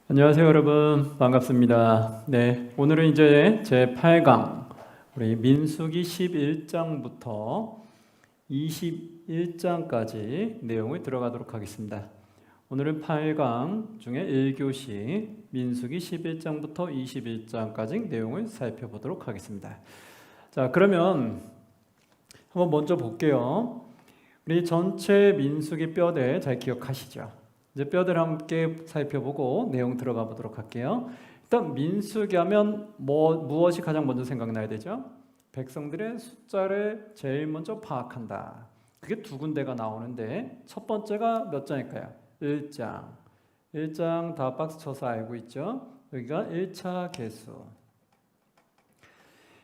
안녕하세요, 여러분. 반갑습니다. 네, 오늘은 이제 제 8강, 우리 민수기 11장부터 21장까지 내용을 들어가도록 하겠습니다. 오늘은 8강 중에 1교시 민수기 11장부터 21장까지 내용을 살펴보도록 하겠습니다. 자, 그러면 한번 먼저 볼게요. 우리 전체 민수기 뼈대 잘 기억하시죠? 이제 뼈대를 함께 살펴보고 내용 들어가 보도록 할게요. 일단 민수기 하면 무엇이 가장 먼저 생각나야 되죠? 백성들의 숫자를 제일 먼저 파악한다. 그게 두 군데가 나오는데 첫 번째가 몇 장일까요? 1장. 1장 다 박스 쳐서 알고 있죠? 여기가 1차 계수.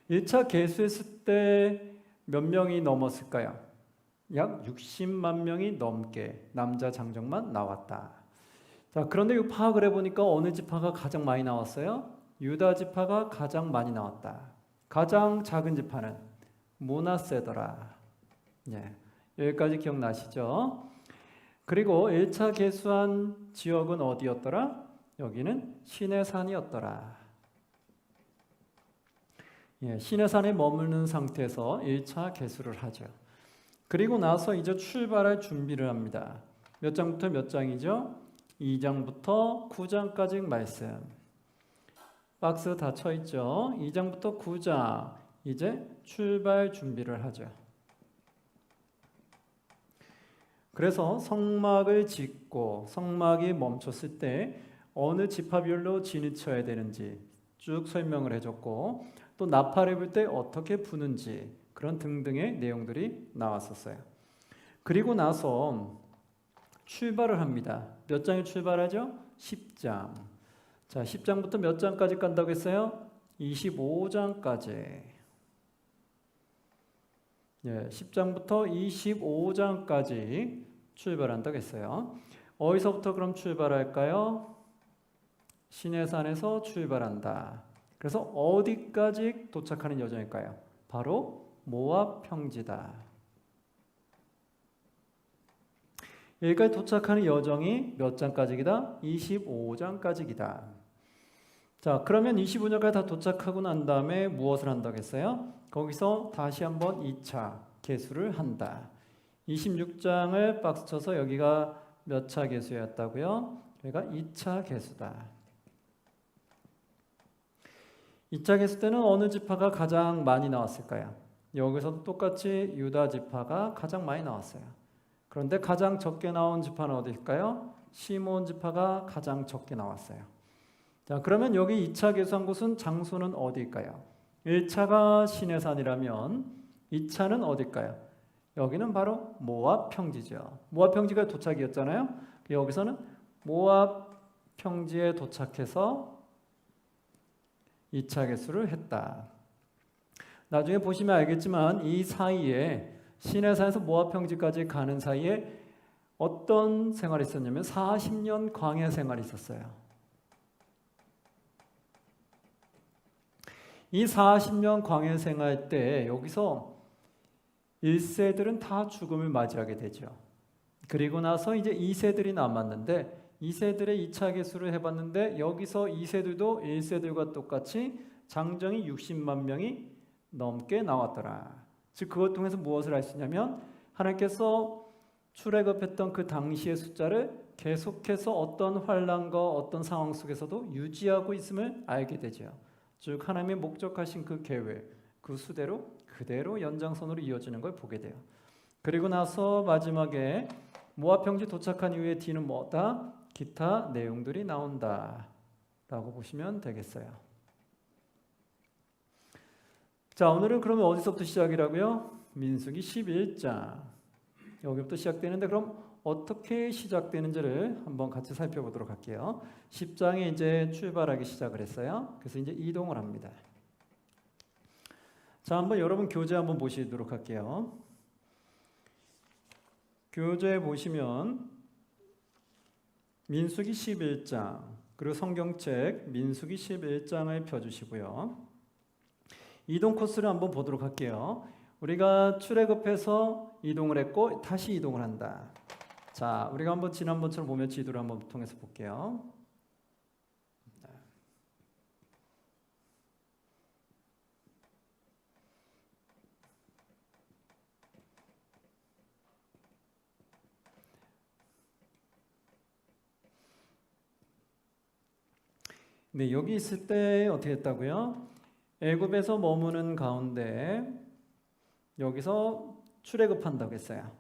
1차 계수했을 때 몇 명이 넘었을까요? 약 60만 명이 넘게 남자 장정만 나왔다. 자, 그런데 이 파악을 해보니까 어느 지파가 가장 많이 나왔어요? 유다 지파가 가장 많이 나왔다. 가장 작은 지파는 므낫세더라. 예, 여기까지 기억나시죠? 그리고 1차 계수한 지역은 어디였더라? 여기는 시내산이었더라. 예, 시내산에 머무는 상태에서 1차 계수를 하죠. 그리고 나서 이제 출발할 준비를 합니다. 몇 장부터 몇 장이죠? 2장부터 9장까지 말씀. 박스 다 쳐 있죠? 2장부터 9장. 이제 출발 준비를 하죠. 그래서 성막을 짓고 성막이 멈췄을 때 어느 지파별로 진을 쳐야 되는지 쭉 설명을 해줬고, 또 나팔을 불 때 어떻게 부는지 그런 등등의 내용들이 나왔었어요. 그리고 나서 출발을 합니다. 몇 장에 출발하죠? 10장. 자, 10장부터 몇 장까지 간다고 했어요? 25장까지. 예, 10장부터 25장까지 출발한다고 했어요. 어디서부터 그럼 출발할까요? 시내산에서 출발한다. 그래서 어디까지 도착하는 여정일까요? 바로 모압 평지다. 여기까지 도착하는 여정이 몇 장까지기다? 25장까지기다. 자, 그러면 25장까지 다 도착하고 난 다음에 무엇을 한다고 했어요? 거기서 다시 한번 2차 계수를 한다. 26장을 박스 쳐서 여기가 몇 차 계수였다고요? 여기가 2차 계수다. 2차 계수 때는 어느 지파가 가장 많이 나왔을까요? 여기서도 똑같이 유다 지파가 가장 많이 나왔어요. 그런데 가장 적게 나온 지파는 어디일까요? 시몬 지파가 가장 적게 나왔어요. 자, 그러면 여기 2차 계수한 곳은 장소는 어디일까요? 1차가 시내산이라면 2차는 어딜까요? 여기는 바로 모압 평지죠. 모압 평지가 도착이었잖아요. 여기서는 모압 평지에 도착해서 2차 계수를 했다. 나중에 보시면 알겠지만 이 사이에 시내산에서 모압 평지까지 가는 사이에 어떤 생활이 있었냐면 40년 광야 생활이 있었어요. 이 40년 광야 생활 때 여기서 1세들은 다 죽음을 맞이하게 되죠. 그리고 나서 이제 2세들이 남았는데 2세들의 2차 계수를 해봤는데 여기서 2세들도 1세들과 똑같이 장정이 60만 명이 넘게 나왔더라. 즉 그것 통해서 무엇을 알 수 있냐면 하나님께서 출애굽했던 그 당시의 숫자를 계속해서 어떤 환난과 어떤 상황 속에서도 유지하고 있음을 알게 되죠. 즉 하나님의 목적하신 그 계획, 그 수대로 그대로 연장선으로 이어지는 걸 보게 돼요. 그리고 나서 마지막에 모압 평지 도착한 이후에 뒤는 뭐다? 기타 내용들이 나온다 라고 보시면 되겠어요. 자, 오늘은 그러면 어디서부터 시작이라고요? 민수기 11장. 여기부터 시작되는데 그럼 어떻게 시작되는지를 한번 같이 살펴보도록 할게요. 10장에 이제 출발하기 시작을 했어요. 그래서 이제 이동을 합니다. 자, 한번 여러분 교재 한번 보시도록 할게요. 교재 보시면 민수기 11장 그리고 성경책 민수기 11장을 펴주시고요. 이동 코스를 한번 보도록 할게요. 우리가 출애굽해서 이동을 했고 다시 이동을 한다. 자, 우리가 한번 지난번처럼 보면 지도를 한번 통해서 볼게요. 네, 여기 있을 때 어떻게 했다고요? 애굽에서 머무는 가운데 여기서 출애굽한다고 했어요.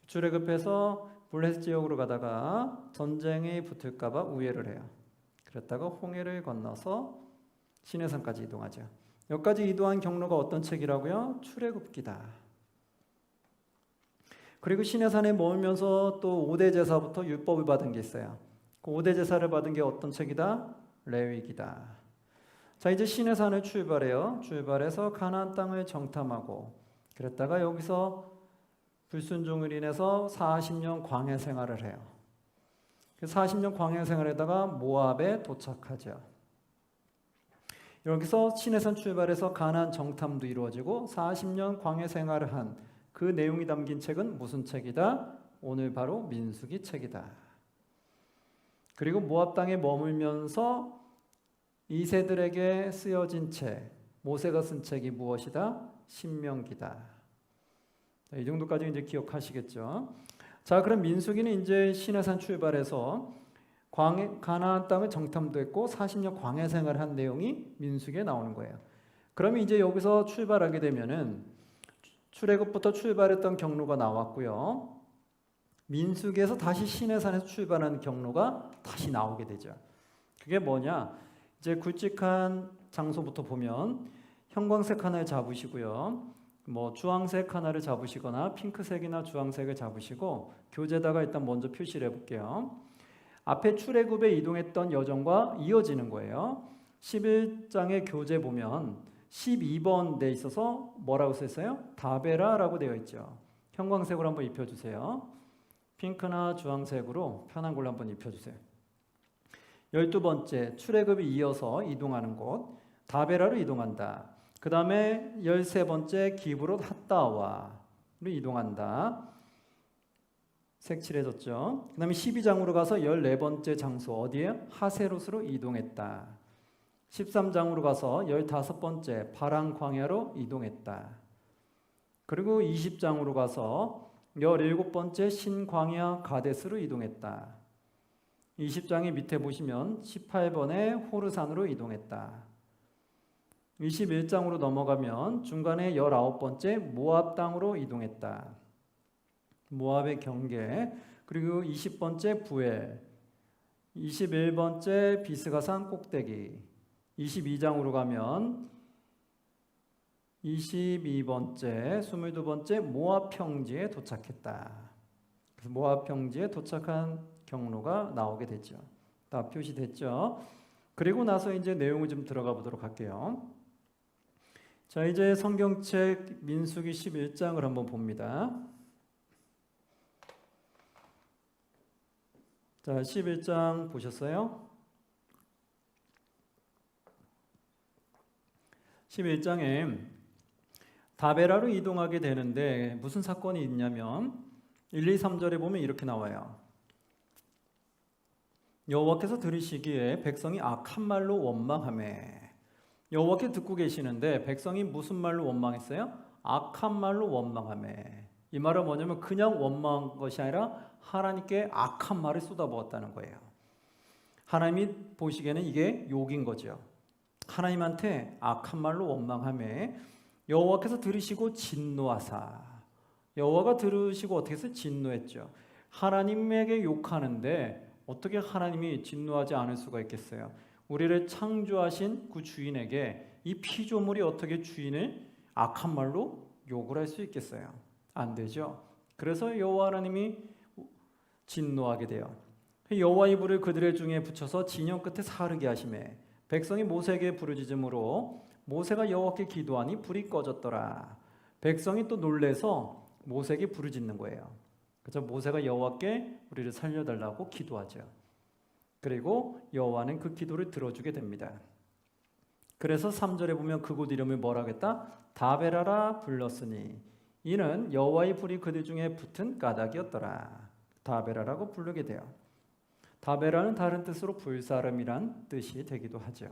출애굽해서 블레셋 지역으로 가다가 전쟁이 붙을까봐 우회를 해요. 그랬다가 홍해를 건너서 시내산까지 이동하죠. 여기까지 이동한 경로가 어떤 책이라고요? 출애굽기다. 그리고 시내산에 머물면서 또 5대 제사부터 율법을 받은 게 있어요. 그 5대 제사를 받은 게 어떤 책이다? 레위기다. 자, 이제 시내산을 출발해요. 출발해서 가나안 땅을 정탐하고 그랬다가 여기서 불순종을 인해서 40년 광야 생활을 해요. 40년 광야 생활에다가 모압에 도착하죠. 여기서 시내산 출발해서 가나안 정탐도 이루어지고 40년 광야 생활을 한 그 내용이 담긴 책은 무슨 책이다? 오늘 바로 민수기 책이다. 그리고 모압 땅에 머물면서 2세들에게 쓰여진 책, 모세가 쓴 책이 무엇이다? 신명기다. 이 정도까지 이제 기억하시겠죠? 자, 그럼 민수기는 이제 시내산 출발해서 가나안 땅을 정탐도 했고 40년 광야 생활을 한 내용이 민수기에 나오는 거예요. 그러면 이제 여기서 출발하게 되면은 출애굽부터 출발했던 경로가 나왔고요. 민수기에서 다시 시내산에서 출발하는 경로가 다시 나오게 되죠. 그게 뭐냐? 이제 굵직한 장소부터 보면 형광색 하나를 잡으시고요. 뭐 주황색 하나를 잡으시거나 핑크색이나 주황색을 잡으시고 교재에다가 일단 먼저 표시를 해볼게요. 앞에 출애굽에 이동했던 여정과 이어지는 거예요. 11장의 교재 보면 12번 돼 있어서 뭐라고 써있어요? 다베라라고 되어 있죠. 형광색으로 한번 입혀주세요. 핑크나 주황색으로 편한 걸로 한번 입혀주세요. 12번째 출애굽이 이어서 이동하는 곳 다베라로 이동한다. 그 다음에 13번째 기브롯 핫다와로 이동한다. 색칠해졌죠. 그 다음에 12장으로 가서 14번째 장소 어디에? 하세롯으로 이동했다. 13장으로 가서 15번째 파란 광야로 이동했다. 그리고 20장으로 가서 17번째 신광야 가데스로 이동했다. 20장의 밑에 보시면 18번에 호르산으로 이동했다. 21장으로 넘어가면 중간에 19번째 모압 땅으로 이동했다. 모압의 경계, 그리고 20번째 부엘, 21번째 비스가산 꼭대기, 22장으로 가면 22번째, 22번째 모압 평지에 도착했다. 그래서 모압 평지에 도착한 경로가 나오게 됐죠. 다 표시됐죠. 그리고 나서 이제 내용을 좀 들어가 보도록 할게요. 자, 이제 성경책 민수기 11장을 한번 봅니다. 자, 11장 보셨어요? 11장에 다베라로 이동하게 되는데 무슨 사건이 있냐면 1, 2, 3절에 보면 이렇게 나와요. 여호와께서 들으시기에 백성이 악한 말로 원망하매. 여호와께 듣고 계시는데 백성이 무슨 말로 원망했어요? 악한 말로 원망하매. 이 말은 뭐냐면 그냥 원망한 것이 아니라 하나님께 악한 말을 쏟아부었다는 거예요. 하나님이 보시기에는 이게 욕인 거죠. 하나님한테 악한 말로 원망하며 여호와께서 들으시고 진노하사. 여호와가 들으시고 어떻게 해서 진노했죠. 하나님에게 욕하는데 어떻게 하나님이 진노하지 않을 수가 있겠어요. 우리를 창조하신 그 주인에게 이 피조물이 어떻게 주인을 악한 말로 욕을 할 수 있겠어요. 안 되죠. 그래서 여호와 하나님이 진노하게 돼요. 여호와의 불을 그들의 중에 붙여서 진영 끝에 사르게 하시매 백성이 모세에게 부르짖음으로 모세가 여호와께 기도하니 불이 꺼졌더라. 백성이 또 놀래서 모세에게 부르짖는 거예요. 그래서 모세가 여호와께 우리를 살려달라고 기도하죠. 그리고 여호와는 그 기도를 들어주게 됩니다. 그래서 3절에 보면 그곳 이름을 뭐라고 했다? 다베라라 불렀으니 이는 여호와의 불이 그들 중에 붙은 까닭이었더라. 다베라라고 부르게 돼요. 다베라는 다른 뜻으로 불사름이란 뜻이 되기도 하죠.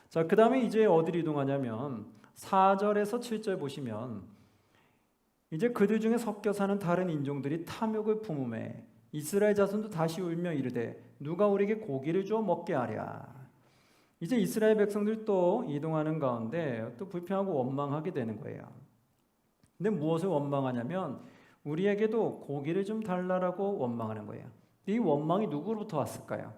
자, 그 다음에 이제 어디로 이동하냐면 4절에서 7절 보시면 이제 그들 중에 섞여 사는 다른 인종들이 탐욕을 품음에 이스라엘 자손도 다시 울며 이르되 누가 우리에게 고기를 주어 먹게 하랴. 이제 이스라엘 백성들이 또 이동하는 가운데 또 불평하고 원망하게 되는 거예요. 근데 무엇을 원망하냐면 우리에게도 고기를 좀 달라라고 원망하는 거예요. 이 원망이 누구로부터 왔을까요?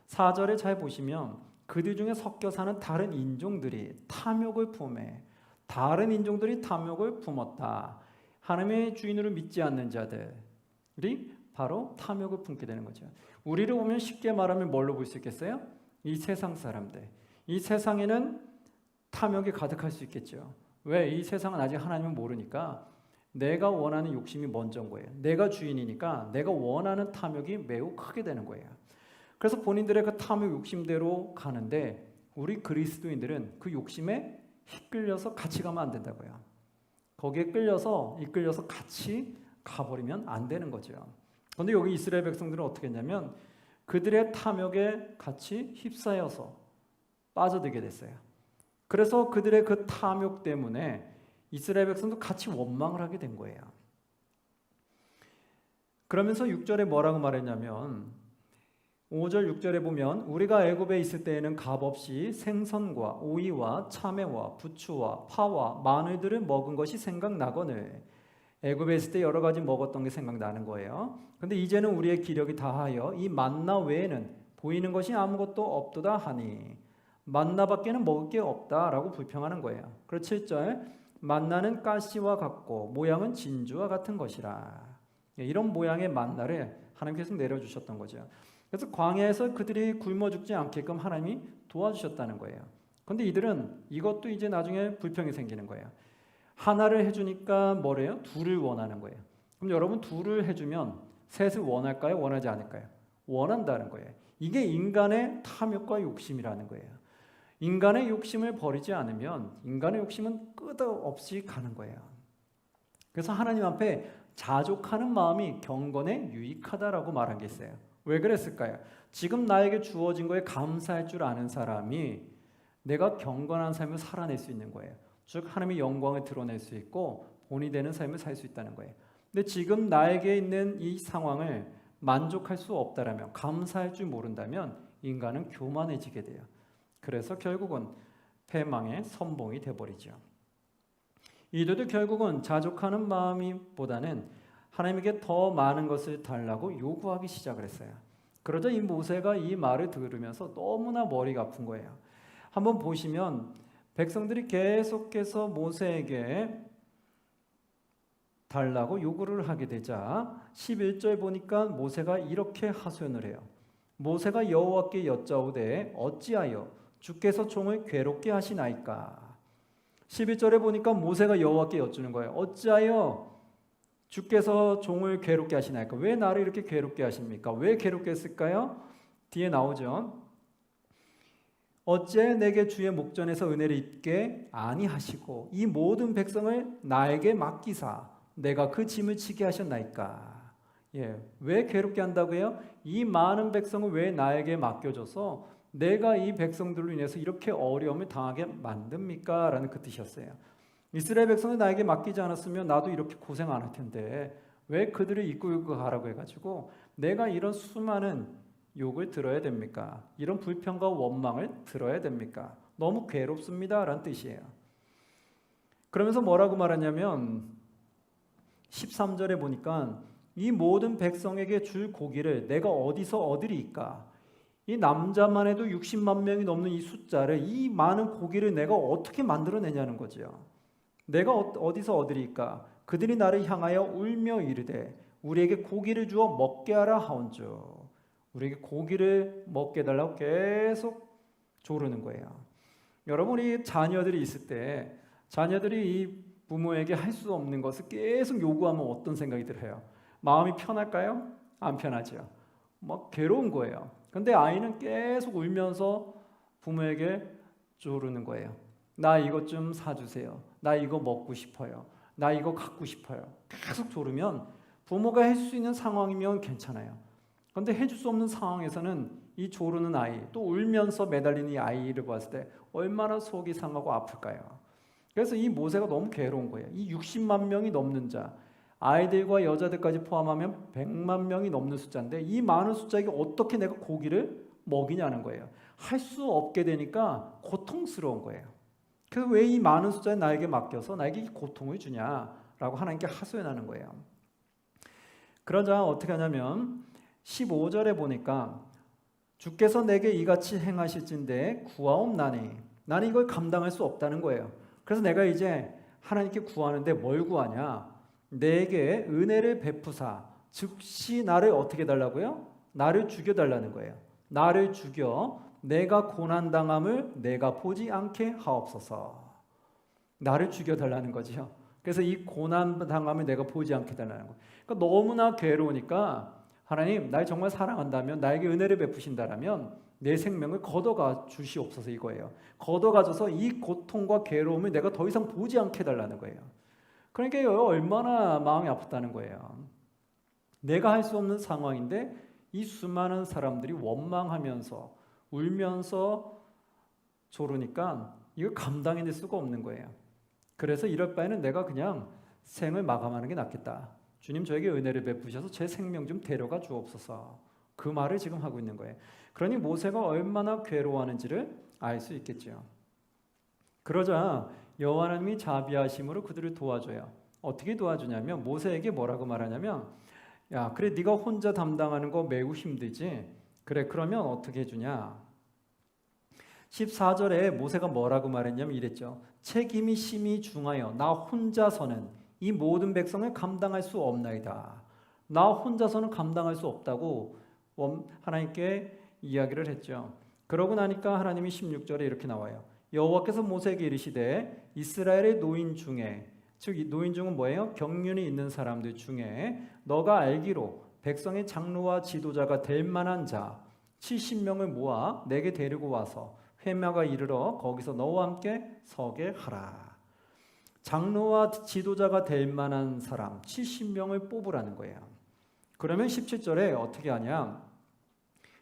4절에 잘 보시면 그들 중에 섞여 사는 다른 인종들이 탐욕을 품에 다른 인종들이 탐욕을 품었다. 하나님의 주인으로 믿지 않는 자들이 바로 탐욕을 품게 되는 거죠. 우리를 보면 쉽게 말하면 뭘로 볼 수 있겠어요? 이 세상 사람들. 이 세상에는 탐욕이 가득할 수 있겠죠. 왜? 이 세상은 아직 하나님을 모르니까 내가 원하는 욕심이 먼저인 거예요. 내가 주인이니까 내가 원하는 탐욕이 매우 크게 되는 거예요. 그래서 본인들의 그 탐욕 욕심대로 가는데 우리 그리스도인들은 그 욕심에 이끌려서 같이 가면 안 된다고요. 거기에 이끌려서 같이 가버리면 안 되는 거죠. 그런데 여기 이스라엘 백성들은 어떻게 했냐면 그들의 탐욕에 같이 휩싸여서 빠져들게 됐어요. 그래서 그들의 그 탐욕 때문에 이스라엘 백성도 같이 원망을 하게 된 거예요. 그러면서 6절에 뭐라고 말했냐면 5절 6절에 보면 우리가 애굽에 있을 때에는 값없이 생선과 오이와 참외와 부추와 파와 마늘들을 먹은 것이 생각나거늘 애굽에 있을 때 여러 가지 먹었던 게 생각나는 거예요. 근데 이제는 우리의 기력이 다하여 이 만나 외에는 보이는 것이 아무것도 없도다 하니 만나밖에는 먹을 게 없다라고 불평하는 거예요. 그리고 7절 만나는 가시와 같고 모양은 진주와 같은 것이라. 이런 모양의 만나를 하나님께서 내려주셨던 거죠. 그래서 광야에서 그들이 굶어 죽지 않게끔 하나님이 도와주셨다는 거예요. 그런데 이들은 이것도 이제 나중에 불평이 생기는 거예요. 하나를 해주니까 뭐래요? 둘을 원하는 거예요. 그럼 여러분 둘을 해주면 셋을 원할까요? 원하지 않을까요? 원한다는 거예요. 이게 인간의 탐욕과 욕심이라는 거예요. 인간의 욕심을 버리지 않으면 인간의 욕심은 끝없이 가는 거예요. 그래서 하나님 앞에 자족하는 마음이 경건에 유익하다라고 말한 게 있어요. 왜 그랬을까요? 지금 나에게 주어진 거에 감사할 줄 아는 사람이 내가 경건한 삶을 살아낼 수 있는 거예요. 즉 하나님의 영광을 드러낼 수 있고 본이 되는 삶을 살 수 있다는 거예요. 근데 지금 나에게 있는 이 상황을 만족할 수 없다라면 감사할 줄 모른다면 인간은 교만해지게 돼요. 그래서 결국은 패망의 선봉이 돼버리죠. 이들도 결국은 자족하는 마음보다는 하나님에게 더 많은 것을 달라고 요구하기 시작을 했어요. 그러자 이 모세가 이 말을 들으면서 너무나 머리가 아픈 거예요. 한번 보시면 백성들이 계속해서 모세에게 달라고 요구를 하게 되자 11절 보니까 모세가 이렇게 하소연을 해요. 모세가 여호와께 여짜오되 어찌하여 주께서 종을 괴롭게 하시나이까. 11절에 보니까 모세가 여호와께 여쭈는 거예요. 어찌하여 주께서 종을 괴롭게 하시나이까? 왜 나를 이렇게 괴롭게 하십니까? 왜 괴롭게 했을까요? 뒤에 나오죠. 어째 내게 주의 목전에서 은혜를 입게 아니하시고 이 모든 백성을 나에게 맡기사 내가 그 짐을 지게 하셨나이까? 왜 괴롭게 한다고요? 이 많은 백성을 왜 나에게 맡겨줘서 내가 이 백성들로 인해서 이렇게 어려움을 당하게 만듭니까? 라는 그 뜻이었어요. 이스라엘 백성을 나에게 맡기지 않았으면 나도 이렇게 고생 안 할 텐데 왜 그들을 이끌고 가라고 해가지고 내가 이런 수많은 욕을 들어야 됩니까? 이런 불평과 원망을 들어야 됩니까? 너무 괴롭습니다 라는 뜻이에요. 그러면서 뭐라고 말하냐면 13절에 보니까 이 모든 백성에게 줄 고기를 내가 어디서 얻으리이까? 이 남자만 해도 60만 명이 넘는 이 숫자를 이 많은 고기를 내가 어떻게 만들어내냐는 거죠. 내가 어디서 얻으리까? 그들이 나를 향하여 울며 이르되 우리에게 고기를 주어 먹게 하라 하온즉. 우리에게 고기를 먹게 해달라고 계속 조르는 거예요. 여러분 우리 자녀들이 있을 때 자녀들이 이 부모에게 할 수 없는 것을 계속 요구하면 어떤 생각이 들어요? 마음이 편할까요? 안 편하죠. 막 괴로운 거예요. 근데 아이는 계속 울면서 부모에게 조르는 거예요. 나 이것 좀 사주세요. 나 이거 먹고 싶어요. 나 이거 갖고 싶어요. 계속 조르면 부모가 할 수 있는 상황이면 괜찮아요. 그런데 해줄 수 없는 상황에서는 이 조르는 아이, 또 울면서 매달리는 이 아이를 봤을 때 얼마나 속이 상하고 아플까요? 그래서 이 모세가 너무 괴로운 거예요. 이 60만 명이 넘는 자, 아이들과 여자들까지 포함하면 100만 명이 넘는 숫자인데 이 많은 숫자에게 어떻게 내가 고기를 먹이냐는 거예요. 할 수 없게 되니까 고통스러운 거예요. 그래서 왜 이 많은 숫자에 나에게 맡겨서 나에게 이 고통을 주냐라고 하나님께 하소연하는 거예요. 그러자 어떻게 하냐면 15절에 보니까 주께서 내게 이같이 행하실진대 구하옵나니, 나는 이걸 감당할 수 없다는 거예요. 그래서 내가 이제 하나님께 구하는데 뭘 구하냐? 내게 은혜를 베푸사 즉시 나를 어떻게 달라고요? 나를 죽여달라는 거예요. 나를 죽여 내가 고난당함을 내가 보지 않게 하옵소서. 나를 죽여달라는 거죠. 그래서 이 고난당함을 내가 보지 않게 달라는 거예요. 그러니까 너무나 괴로우니까 하나님, 날 정말 사랑한다면, 나에게 은혜를 베푸신다라면 내 생명을 걷어가 주시옵소서, 이거예요. 걷어가줘서 이 고통과 괴로움을 내가 더 이상 보지 않게 해달라는 거예요. 그러니까 얼마나 마음이 아팠다는 거예요. 내가 할 수 없는 상황인데 이 수많은 사람들이 원망하면서 울면서 조르니까 이거 감당해낼 수가 없는 거예요. 그래서 이럴 바에는 내가 그냥 생을 마감하는 게 낫겠다. 주님, 저에게 은혜를 베푸셔서 제 생명 좀 데려가 주옵소서. 그 말을 지금 하고 있는 거예요. 그러니 모세가 얼마나 괴로워하는지를 알 수 있겠죠. 그러자 여호와 하나님이 자비하심으로 그들을 도와줘요. 어떻게 도와주냐면 모세에게 뭐라고 말하냐면, 야, 그래 네가 혼자 담당하는 거 매우 힘들지? 그래, 그러면 어떻게 해주냐? 14절에 모세가 뭐라고 말했냐면 이랬죠. 책임이 심히 중하여 나 혼자서는 이 모든 백성을 감당할 수 없나이다. 나 혼자서는 감당할 수 없다고 하나님께 이야기를 했죠. 그러고 나니까 하나님이 16절에 이렇게 나와요. 여호와께서 모세에게 이르시되 이스라엘의 노인 중에, 즉 노인 중은 뭐예요? 경륜이 있는 사람들 중에 너가 알기로 백성의 장로와 지도자가 될 만한 자 70명을 모아 내게 데리고 와서 회마가 이르러 거기서 너와 함께 서게 하라. 장로와 지도자가 될 만한 사람 70명을 뽑으라는 거예요. 그러면 17절에 어떻게 하냐?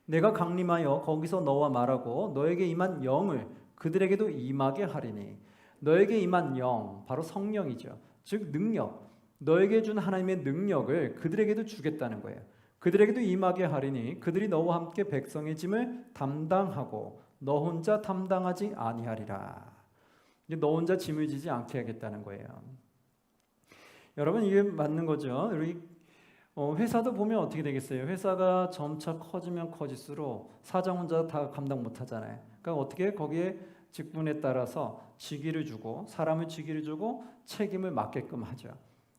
내가 강림하여 거기서 너와 말하고 너에게 임한 영을 그들에게도 임하게 하리니, 너에게 임한 영, 바로 성령이죠. 즉 능력, 너에게 준 하나님의 능력을 그들에게도 주겠다는 거예요. 그들에게도 임하게 하리니 그들이 너와 함께 백성의 짐을 담당하고 너 혼자 담당하지 아니하리라. 너 혼자 짐을 지지 않게 하겠다는 거예요. 여러분, 이게 맞는 거죠. 회사도 보면 어떻게 되겠어요? 회사가 점차 커지면 커질수록 사장 혼자 다 감당 못 하잖아요. 그러니까 어떻게 거기에 직분에 따라서 직위를 주고 사람을 직위를 주고 책임을 맡게끔 하죠.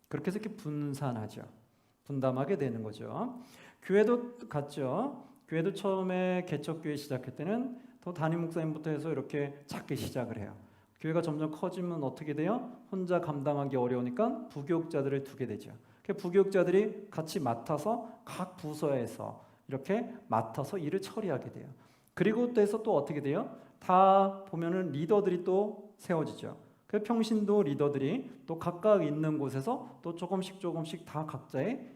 그렇게 해서 이렇게 분산하죠. 분담하게 되는 거죠. 교회도 같죠. 교회도 처음에 개척교회 시작할 때는 또 담임 목사님부터 해서 이렇게 작게 시작을 해요. 교회가 점점 커지면 어떻게 돼요? 혼자 감당하기 어려우니까 부교육자들을 두게 되죠. 부교육자들이 같이 맡아서 각 부서에서 이렇게 맡아서 일을 처리하게 돼요. 그리고 또 어떻게 돼요? 다 보면은 리더들이 또 세워지죠. 그 평신도 리더들이 또 각각 있는 곳에서 또 조금씩 다 각자의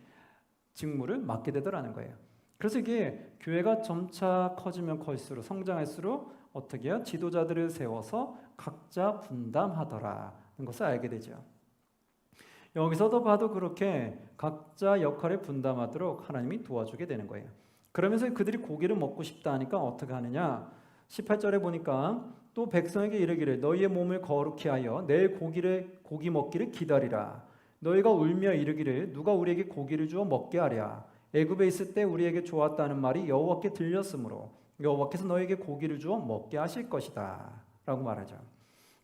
직무를 맡게 되더라는 거예요. 그래서 이게 교회가 점차 커지면 커질수록 성장할수록 어떻게 해요? 지도자들을 세워서 각자 분담하더라는 것을 알게 되죠. 여기서도 봐도 그렇게 각자 역할을 분담하도록 하나님이 도와주게 되는 거예요. 그러면서 그들이 고기를 먹고 싶다 하니까 어떻게 하느냐? 18절에 보니까 또 백성에게 이르기를 너희의 몸을 거룩히 하여 내일 고기 먹기를 기다리라. 너희가 울며 이르기를 누가 우리에게 고기를 주어 먹게 하랴. 애굽에 있을 때 우리에게 좋았다는 말이 여호와께 들렸으므로 여호와께서 너희에게 고기를 주어 먹게 하실 것이다 라고 말하죠.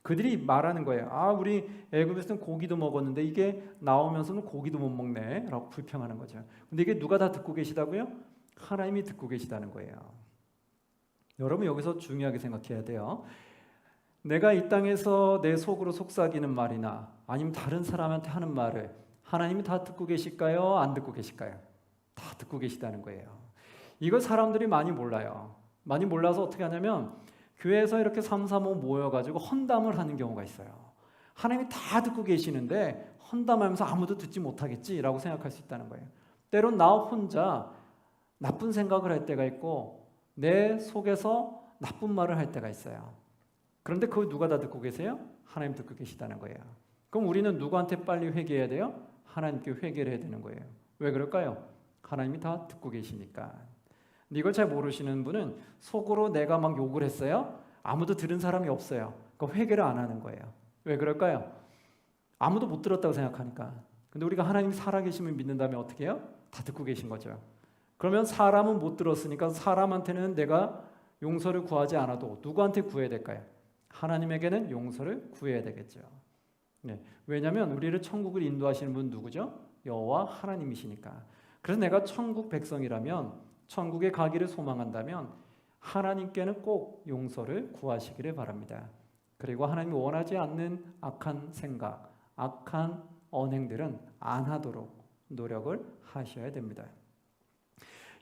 그들이 말하는 거예요. 우리 애굽에서는 고기도 먹었는데 이게 나오면서는 고기도 못 먹네 라고 불평하는 거죠. 근데 이게 누가 다 듣고 계시다고요? 하나님이 듣고 계시다는 거예요. 여러분, 여기서 중요하게 생각해야 돼요. 내가 이 땅에서 내 속으로 속삭이는 말이나 아니면 다른 사람한테 하는 말을 하나님이 다 듣고 계실까요? 안 듣고 계실까요? 다 듣고 계시다는 거예요. 이걸 사람들이 많이 몰라요. 많이 몰라서 어떻게 하냐면 교회에서 이렇게 335 모여가지고 헌담을 하는 경우가 있어요. 하나님이 다 듣고 계시는데 헌담하면서 아무도 듣지 못하겠지라고 생각할 수 있다는 거예요. 때론 나 혼자 나쁜 생각을 할 때가 있고 내 속에서 나쁜 말을 할 때가 있어요. 그런데 그걸 누가 다 듣고 계세요? 하나님 듣고 계시다는 거예요. 그럼 우리는 누구한테 빨리 회개해야 돼요? 하나님께 회개를 해야 되는 거예요. 왜 그럴까요? 하나님이 다 듣고 계시니까. 근데 이걸 잘 모르시는 분은 속으로 내가 막 욕을 했어요. 아무도 들은 사람이 없어요. 그러니까 회개를 안 하는 거예요. 왜 그럴까요? 아무도 못 들었다고 생각하니까. 근데 우리가 하나님 살아계심을 믿는다면 어떻게 해요? 다 듣고 계신 거죠. 그러면 사람은 못 들었으니까 사람한테는 내가 용서를 구하지 않아도 누구한테 구해야 될까요? 하나님에게는 용서를 구해야 되겠죠. 네. 왜냐하면 우리를 천국을 인도하시는 분 누구죠? 여호와 하나님이시니까. 그래서 내가 천국 백성이라면, 천국에 가기를 소망한다면 하나님께는 꼭 용서를 구하시기를 바랍니다. 그리고 하나님이 원하지 않는 악한 생각, 악한 언행들은 안 하도록 노력을 하셔야 됩니다.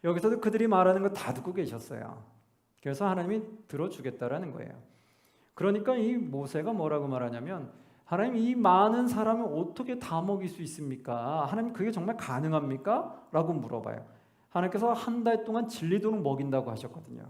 여기서도 그들이 말하는 거 다 듣고 계셨어요. 그래서 하나님이 들어주겠다라는 거예요. 그러니까 이 모세가 뭐라고 말하냐면, 하나님, 이 많은 사람을 어떻게 다 먹일 수 있습니까? 하나님, 그게 정말 가능합니까? 라고 물어봐요. 하나님께서 한 달 동안 질리도록 먹인다고 하셨거든요.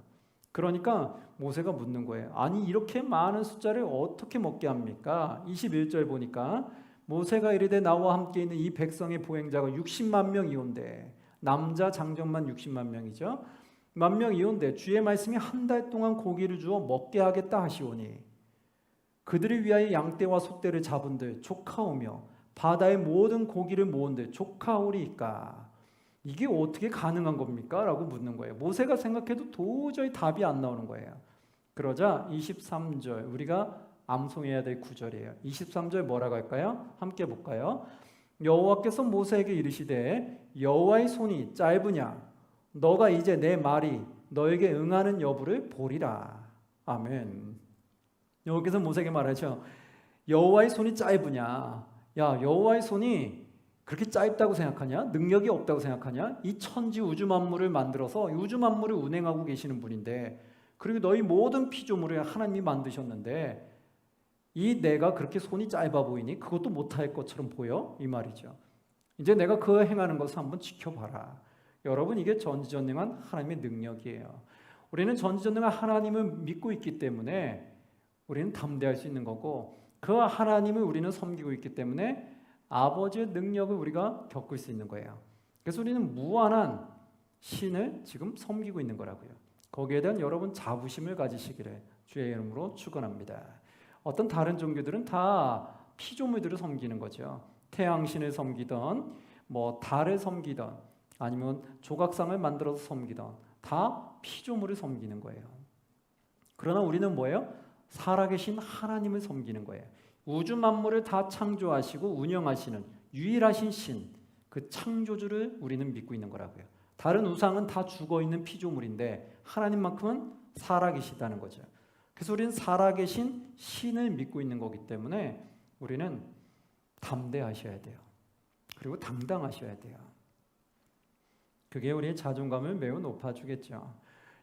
그러니까 모세가 묻는 거예요. 아니, 이렇게 많은 숫자를 어떻게 먹게 합니까? 21절 보니까 모세가 이르되 나와 함께 있는 이 백성의 보행자가 60만 명이온데, 남자 장정만 60만 명이죠. 만 명이온데 주의 말씀이 한 달 동안 고기를 주어 먹게 하겠다 하시오니 그들을 위하여 양떼와 소떼를 잡은들 족하오며 바다의 모든 고기를 모은들 족하오리이까. 이게 어떻게 가능한 겁니까? 라고 묻는 거예요. 모세가 생각해도 도저히 답이 안 나오는 거예요. 그러자 23절, 우리가 암송해야 될 구절이에요. 23절 뭐라고 할까요? 함께 볼까요? 여호와께서 모세에게 이르시되 여호와의 손이 짧으냐? 너가 이제 내 말이 너에게 응하는 여부를 보리라. 아멘. 여기서 모세에게 말하죠. 여호와의 손이 짧으냐? 야, 여호와의 손이 그렇게 짧다고 생각하냐? 능력이 없다고 생각하냐? 이 천지 우주 만물을 만들어서 우주 만물을 운행하고 계시는 분인데, 그리고 너희 모든 피조물을 하나님이 만드셨는데 이 내가 그렇게 손이 짧아 보이니? 그것도 못할 것처럼 보여? 이 말이죠. 이제 내가 그 행하는 것을 한번 지켜봐라. 여러분, 이게 전지전능한 하나님의 능력이에요. 우리는 전지전능한 하나님을 믿고 있기 때문에 우리는 담대할 수 있는 거고, 그 하나님을 우리는 섬기고 있기 때문에 아버지의 능력을 우리가 겪을 수 있는 거예요. 그래서 우리는 무한한 신을 지금 섬기고 있는 거라고요. 거기에 대한 여러분 자부심을 가지시기를 주의 이름으로 축원합니다. 어떤 다른 종교들은 다 피조물들을 섬기는 거죠. 태양신을 섬기던, 달을 섬기던, 아니면 조각상을 만들어서 섬기던, 다 피조물을 섬기는 거예요. 그러나 우리는 뭐예요? 살아계신 하나님을 섬기는 거예요. 우주 만물을 다 창조하시고 운영하시는 유일하신 신, 그 창조주를 우리는 믿고 있는 거라고요. 다른 우상은 다 죽어있는 피조물인데 하나님만큼은 살아계시다는 거죠. 그래서 우리는 살아계신 신을 믿고 있는 거기 때문에 우리는 담대하셔야 돼요. 그리고 당당하셔야 돼요. 그게 우리의 자존감을 매우 높아주겠죠.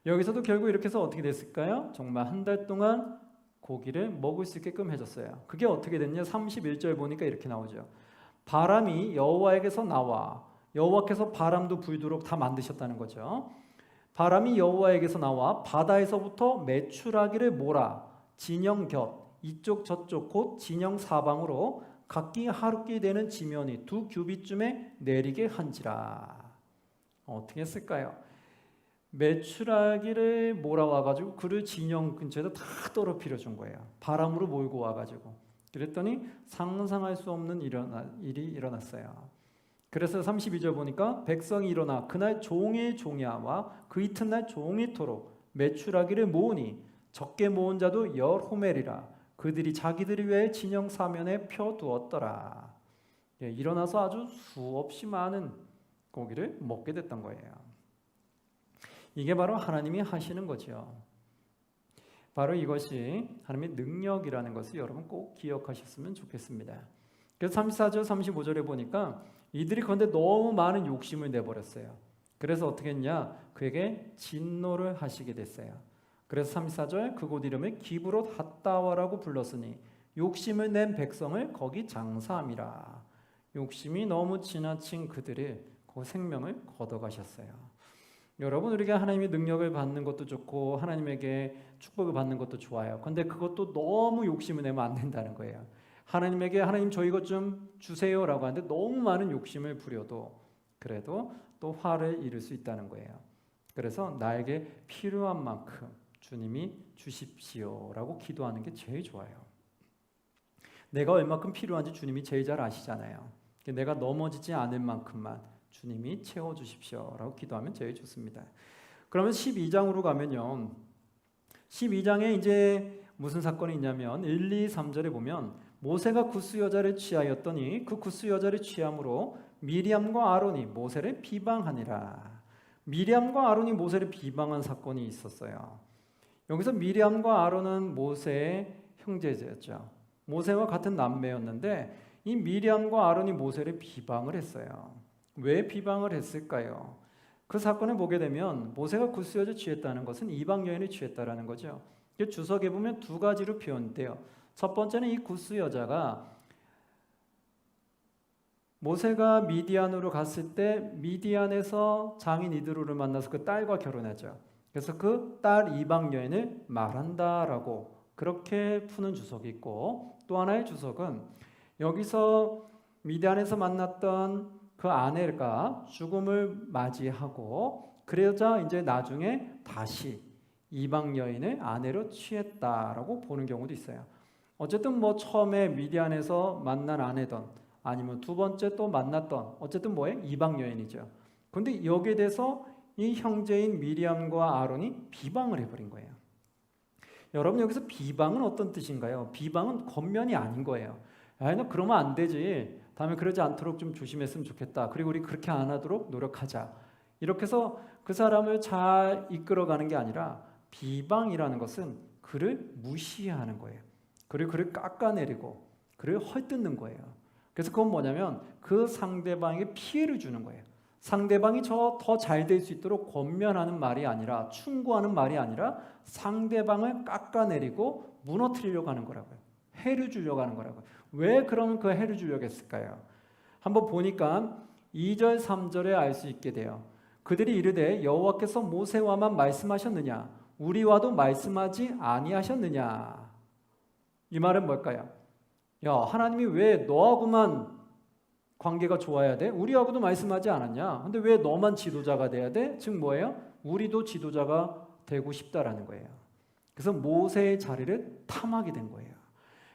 여기서도 결국 이렇게 해서 어떻게 됐을까요? 정말 한 달 동안 고기를 먹을 수 있게끔 해줬어요. 그게 어떻게 됐냐? 31절 보니까 이렇게 나오죠. 바람이 여호와에게서 나와, 여호와께서 바람도 불도록 다 만드셨다는 거죠. 바람이 여호와에게서 나와 바다에서부터 메추라기를 몰아 진영 곁 이쪽 저쪽 곧 진영 사방으로 각기 하루끼 되는 지면이 2규빗쯤에 내리게 한지라. 어떻게 했을까요? 메추라기를 몰아와가지고 그를 진영 근처에다 다 떨어뜨려 준 거예요. 바람으로 몰고 와가지고. 그랬더니 상상할 수 없는 일이 일어났어요. 그래서 32절 보니까 백성이 일어나 그날 종일 종야와 그 이튿날 종이토록 메추라기를 모으니 적게 모은 자도 10호멜이라. 그들이 자기들을 위해 진영 사면에 펴두었더라. 일어나서 아주 수없이 많은 고기를 먹게 됐던 거예요. 이게 바로 하나님이 하시는 거죠. 바로 이것이 하나님의 능력이라는 것을 여러분 꼭 기억하셨으면 좋겠습니다. 그래서 34절 35절에 보니까 이들이 그런데 너무 많은 욕심을 내버렸어요. 그래서 어떻게 했냐? 그에게 진노를 하시게 됐어요. 그래서 34절 그곳 이름을 기브롯 핫다와라고 불렀으니 욕심을 낸 백성을 거기 장사함이라. 욕심이 너무 지나친 그들이 그 생명을 걷어가셨어요. 여러분, 우리가 하나님의 능력을 받는 것도 좋고 하나님에게 축복을 받는 것도 좋아요. 그런데 그것도 너무 욕심을 내면 안 된다는 거예요. 하나님에게 하나님 저 이것 좀 주세요라고 하는데 너무 많은 욕심을 부려도 그래도 또 화를 이룰 수 있다는 거예요. 그래서 나에게 필요한 만큼 주님이 주십시오라고 기도하는 게 제일 좋아요. 내가 얼마큼 필요한지 주님이 제일 잘 아시잖아요. 내가 넘어지지 않을 만큼만 주님이 채워주십시오라고 기도하면 제일 좋습니다. 그러면 12장으로 가면요. 12장에 이제 무슨 사건이 있냐면 1, 2, 3절에 보면 모세가 굿스 여자를 취하였더니 그 굿스 여자를 취함으로 미리암과 아론이 모세를 비방하니라. 미리암과 아론이 모세를 비방한 사건이 있었어요. 여기서 미리암과 아론은 모세의 형제였죠. 모세와 같은 남매였는데 이 미리암과 아론이 모세를 비방을 했어요. 왜 비방을 했을까요? 그 사건을 보게 되면 모세가 굿스 여자를 취했다는 것은 이방 여인을 취했다라는 거죠. 주석에 보면 두 가지로 표현돼요. 첫 번째는 이 굿스 여자가 모세가 미디안으로 갔을 때 미디안에서 장인 이드로를 만나서 그 딸과 결혼하죠. 그래서 그 딸 이방 여인을 말한다라고 그렇게 푸는 주석이 있고, 또 하나의 주석은 여기서 미디안에서 만났던 그 아내가 죽음을 맞이하고 그러자 이제 나중에 다시 이방 여인을 아내로 취했다라고 보는 경우도 있어요. 어쨌든 뭐 처음에 미디안에서 만난 아내든 아니면 두 번째 또 만났던 어쨌든 뭐예요? 이방 여인이죠. 그런데 여기에 대해서 이 형제인 미리암과 아론이 비방을 해버린 거예요. 여러분 여기서 비방은 어떤 뜻인가요? 비방은 겉면이 아닌 거예요. 야, 너 그러면 안 되지. 다음에 그러지 않도록 좀 조심했으면 좋겠다. 그리고 우리 그렇게 안 하도록 노력하자. 이렇게 해서 그 사람을 잘 이끌어가는 게 아니라 비방이라는 것은 그를 무시하는 거예요. 그리고 그를 깎아내리고 그를 헐뜯는 거예요. 그래서 그건 뭐냐면 그 상대방에게 피해를 주는 거예요. 상대방이 더 잘 될 수 있도록 권면하는 말이 아니라 충고하는 말이 아니라 상대방을 깎아내리고 무너뜨리려고 하는 거라고요. 해를 주려고 하는 거라고요. 왜 그럼 그 해를 주려고 했을까요? 한번 보니까 2절 3절에 알 수 있게 돼요. 그들이 이르되 여호와께서 모세와만 말씀하셨느냐 우리와도 말씀하지 아니하셨느냐. 이 말은 뭘까요? 야, 하나님이 왜 너하고만 관계가 좋아야 돼? 우리하고도 말씀하지 않았냐? 근데 왜 너만 지도자가 돼야 돼? 즉 뭐예요? 우리도 지도자가 되고 싶다라는 거예요. 그래서 모세의 자리를 탐하게 된 거예요.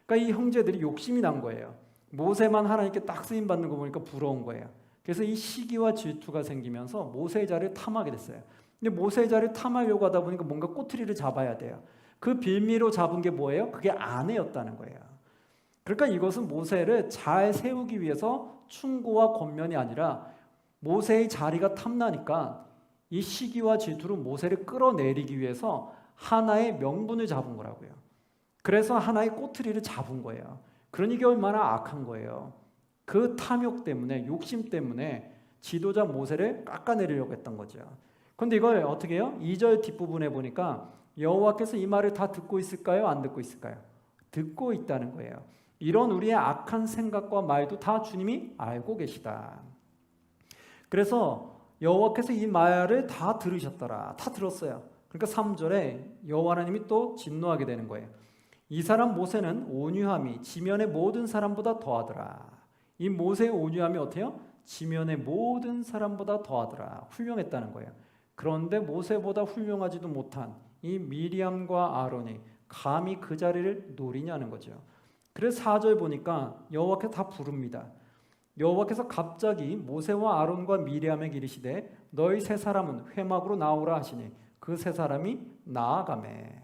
그러니까 이 형제들이 욕심이 난 거예요. 모세만 하나님께 딱 쓰임 받는 거 보니까 부러운 거예요. 그래서 이 시기와 질투가 생기면서 모세의 자리를 탐하게 됐어요. 근데 모세의 자리를 탐하려고 하다 보니까 뭔가 꼬투리를 잡아야 돼요. 그 빌미로 잡은 게 뭐예요? 그게 아내였다는 거예요. 그러니까 이것은 모세를 잘 세우기 위해서 충고와 권면이 아니라 모세의 자리가 탐나니까 이 시기와 질투로 모세를 끌어내리기 위해서 하나의 명분을 잡은 거라고요. 그래서 하나의 꼬투리를 잡은 거예요. 그러니 이게 얼마나 악한 거예요. 그 탐욕 때문에 욕심 때문에 지도자 모세를 깎아내리려고 했던 거죠. 그런데 이걸 어떻게 해요? 2절 뒷부분에 보니까 여호와께서 이 말을 다 듣고 있을까요? 안 듣고 있을까요? 듣고 있다는 거예요. 이런 우리의 악한 생각과 말도 다 주님이 알고 계시다. 그래서 여호와께서 이 말을 다 들으셨더라. 다 들었어요. 그러니까 3절에 여호와 하나님이 또 진노하게 되는 거예요. 이 사람 모세는 온유함이 지면의 모든 사람보다 더하더라. 이 모세의 온유함이 어때요? 지면의 모든 사람보다 더하더라. 훌륭했다는 거예요. 그런데 모세보다 훌륭하지도 못한 이 미리암과 아론이 감히 그 자리를 노리냐는 거죠. 그래서 4절 보니까 여호와께서 다 부릅니다. 여호와께서 갑자기 모세와 아론과 미리암에게 이르시되 너희 세 사람은 회막으로 나오라 하시니 그 세 사람이 나아가매.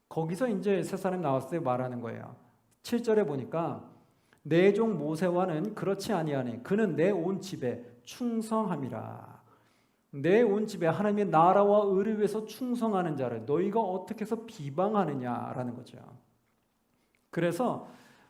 거기서 이제 세 사람이 나왔을 때 말하는 거예요. 7절에 보니까 내 종 모세와는 그렇지 아니하니 그는 내 온 집에 충성함이라. 내 온 집에 하나님의 나라와 의를 위해서 충성하는 자를 너희가 어떻게 해서 비방하느냐라는 거죠. 그래서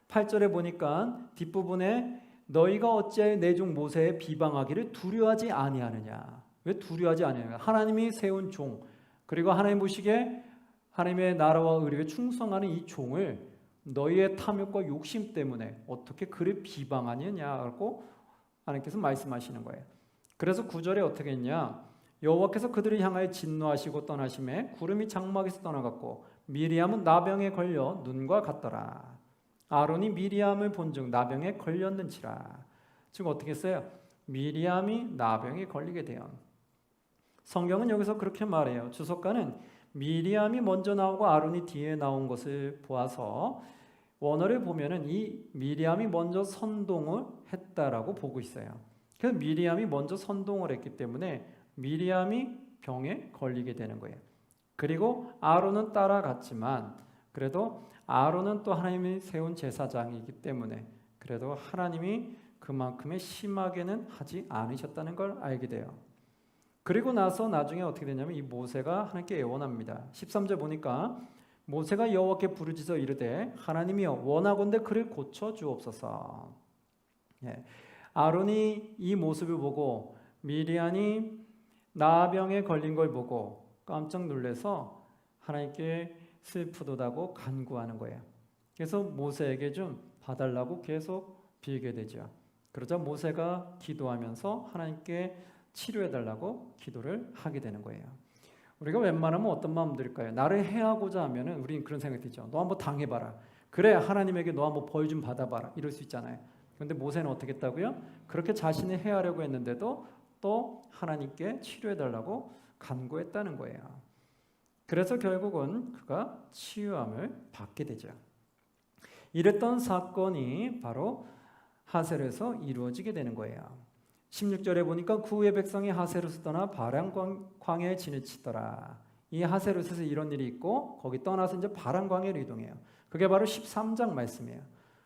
8절에 보니까 뒷부분에 너희가 어찌하여 내 종 모세의 비방하기를 두려워하지 아니하느냐. 왜 두려워하지 아니하느냐. 하나님이 세운 종 그리고 하나님 보시기에 하나님의 나라와 의리에 충성하는 이 종을 너희의 탐욕과 욕심 때문에 어떻게 그를 비방하느냐고 하나님께서 말씀하시는 거예요. 그래서 9절에 어떻게 했냐. 여호와께서 그들을 향하여 진노하시고 떠나심에 구름이 장막에서 떠나갔고 미리암은 나병에 걸려 눈과 같더라. 아론이 미리암을 본즉 나병에 걸렸는지라. 즉 어떻게 했어요? 미리암이 나병에 걸리게 돼요. 성경은 여기서 그렇게 말해요. 주석가는 미리암이 먼저 나오고 아론이 뒤에 나온 것을 보아서 원어를 보면은 이 미리암이 먼저 선동을 했다라고 보고 있어요. 그래서 미리암이 먼저 선동을 했기 때문에 미리암이 병에 걸리게 되는 거예요. 그리고 아론은 따라갔지만 그래도 아론은 또 하나님이 세운 제사장이기 때문에 그래도 하나님이 그만큼의 심하게는 하지 않으셨다는 걸 알게 돼요. 그리고 나서 나중에 어떻게 되냐면 이 모세가 하나님께 애원합니다. 13절 보니까 모세가 여호와께 부르짖어 이르되 하나님이여 원하건대 그를 고쳐 주옵소서. 예. 아론이 이 모습을 보고 미리암이 나병에 걸린 걸 보고 깜짝 놀라서 하나님께 슬프도다고 간구하는 거예요. 그래서 모세에게 좀 봐달라고 계속 빌게 되죠. 그러자 모세가 기도하면서 하나님께 치료해달라고 기도를 하게 되는 거예요. 우리가 웬만하면 어떤 마음 들까요? 나를 해하고자 하면은 우리는 그런 생각이 들죠. 너 한번 당해봐라. 그래 하나님에게 너 한번 벌 좀 받아봐라. 이럴 수 있잖아요. 그런데 모세는 어떻게 했다고요? 그렇게 자신이 해하려고 했는데도 또 하나님께 치료해달라고 간구했다는 거예요. 그래서 결국은 그가 치유함을 받게 되죠. 이랬던 사건이 바로 하셀에서 이루어지게 되는 거예요. 16절에 보니까 그 후에 백성이 하세롯을 떠나 바란 광야에 진을 치더라. 이 하세롯에서 이런 일이 있고 거기 떠나서 이제 바란 광야로 이동해요. 그게 바로 13장 말씀이에요.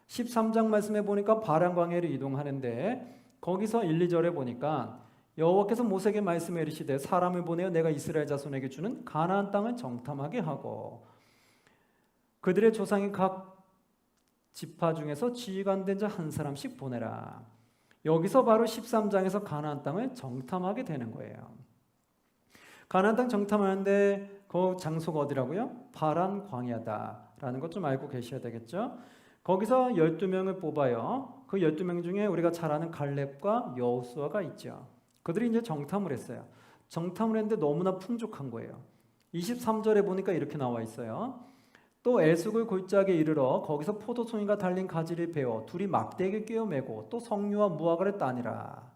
13장 말씀에 보니까 바란 광야로 이동하는데 거기서 1, 2절에 보니까 여호와께서 모세에게 말씀해 이르시되 사람을 보내어 내가 이스라엘 자손에게 주는 가나안 땅을 정탐하게 하고 그들의 조상이 각 지파 중에서 지휘관된 자 한 사람씩 보내라. 여기서 바로 13장에서 가나안 땅을 정탐하게 되는 거예요. 가나안 땅 정탐하는데 그 장소가 어디라고요? 바란 광야다라는 것 좀 알고 계셔야 되겠죠. 거기서 12명을 뽑아요. 그 12명 중에 우리가 잘 아는 갈렙과 여호수아가 있죠. 그들이 이제 정탐을 했어요. 정탐을 했는데 너무나 풍족한 거예요. 23절에 보니까 이렇게 나와 있어요. 또 에숙을 골짜기에 이르러 거기서 포도송이가 달린 가지를 베어 둘이 막대기를 꿰어매고 또 석류와 무화과를 따니라.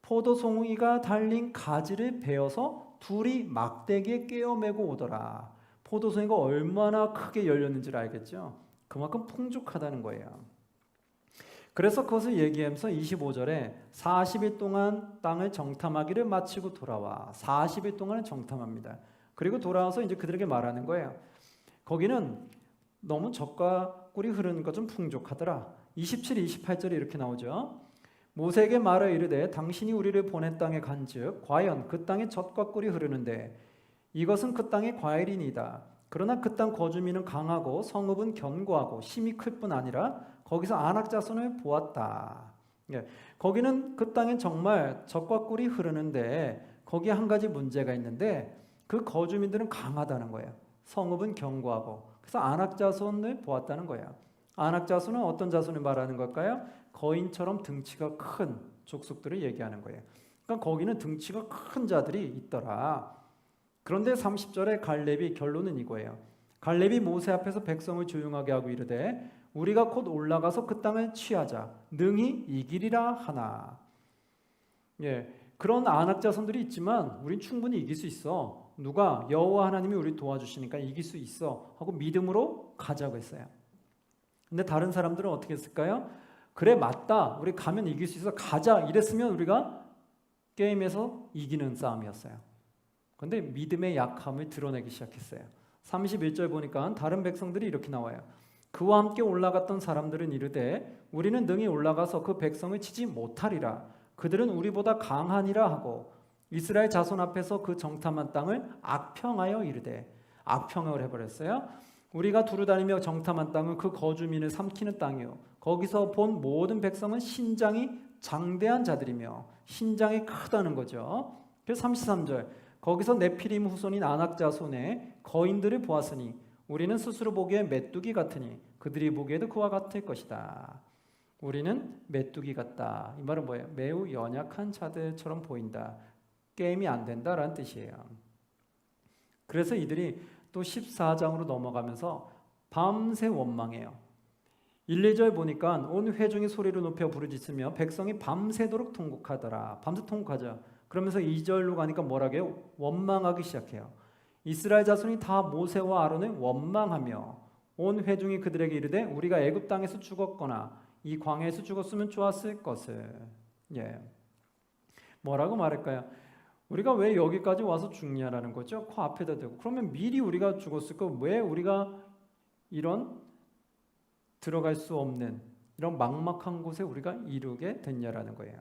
포도송이가 달린 가지를 베어서 둘이 막대기에 꿰어매고 오더라. 포도송이가 얼마나 크게 열렸는지를 알겠죠? 그만큼 풍족하다는 거예요. 그래서 그것을 얘기하면서 25절에 40일 동안 땅을 정탐하기를 마치고 돌아와 40일 동안 정탐합니다. 그리고 돌아와서 이제 그들에게 말하는 거예요. 거기는 너무 젖과 꿀이 흐르는 것 좀 풍족하더라. 27, 28절에 이렇게 나오죠. 모세에게 말하여 이르되 당신이 우리를 보낸 땅에 간즉 과연 그 땅에 젖과 꿀이 흐르는데 이것은 그 땅의 과일이니이다. 그러나 그 땅 거주민은 강하고 성읍은 견고하고 힘이 클 뿐 아니라 거기서 아낙 자손을 보았다. 예, 거기는 그 땅엔 정말 젖과 꿀이 흐르는데 거기에 한 가지 문제가 있는데 그 거주민들은 강하다는 거예요. 성읍은 견고하고 그래서 아낙 자손을 보았다는 거예요. 아낙 자손은 어떤 자손을 말하는 걸까요? 거인처럼 등치가 큰 족속들을 얘기하는 거예요. 그러니까 거기는 등치가 큰 자들이 있더라. 그런데 30절에 갈렙이 결론은 이거예요. 갈렙이 모세 앞에서 백성을 조용하게 하고 이르되 우리가 곧 올라가서 그 땅을 취하자 능히 이기리라 하나. 예, 그런 아낙 자손들이 있지만 우린 충분히 이길 수 있어. 누가? 여호와 하나님이 우리 도와주시니까 이길 수 있어 하고 믿음으로 가자고 했어요. 근데 다른 사람들은 어떻게 했을까요? 그래 맞다 우리 가면 이길 수 있어 가자 이랬으면 우리가 게임에서 이기는 싸움이었어요. 그런데 믿음의 약함을 드러내기 시작했어요. 31절 보니까 다른 백성들이 이렇게 나와요. 그와 함께 올라갔던 사람들은 이르되 우리는 능히 올라가서 그 백성을 치지 못하리라. 그들은 우리보다 강하니라 하고 이스라엘 자손 앞에서 그 정탐한 땅을 악평하여 이르되 악평을 해버렸어요. 우리가 두루다니며 정탐한 땅은 그 거주민을 삼키는 땅이요 거기서 본 모든 백성은 신장이 장대한 자들이며 신장이 크다는 거죠. 그래서 33절 거기서 네피림 후손인 아낙 자손의 거인들을 보았으니 우리는 스스로 보기에 메뚜기 같으니 그들이 보기에도 그와 같을 것이다. 우리는 메뚜기 같다. 이 말은 뭐예요? 매우 연약한 자들처럼 보인다. 게임이 안 된다라는 뜻이에요. 그래서 이들이 또 14장으로 넘어가면서 밤새 원망해요. 1, 2절 보니까 온 회중이 소리를 높여 부르짖으며 백성이 밤새도록 통곡하더라. 밤새 통곡하죠. 그러면서 2절로 가니까 뭐라고 해요? 원망하기 시작해요. 이스라엘 자손이 다 모세와 아론을 원망하며 온 회중이 그들에게 이르되 우리가 애굽 땅에서 죽었거나 이 광야에서 죽었으면 좋았을 것을. 예. 뭐라고 말할까요? 우리가 왜 여기까지 와서 죽냐라는 거죠. 그 앞에다 대고. 그러면 미리 우리가 죽었을 거 왜 우리가 이런 들어갈 수 없는 이런 막막한 곳에 우리가 이르게 됐냐라는 거예요.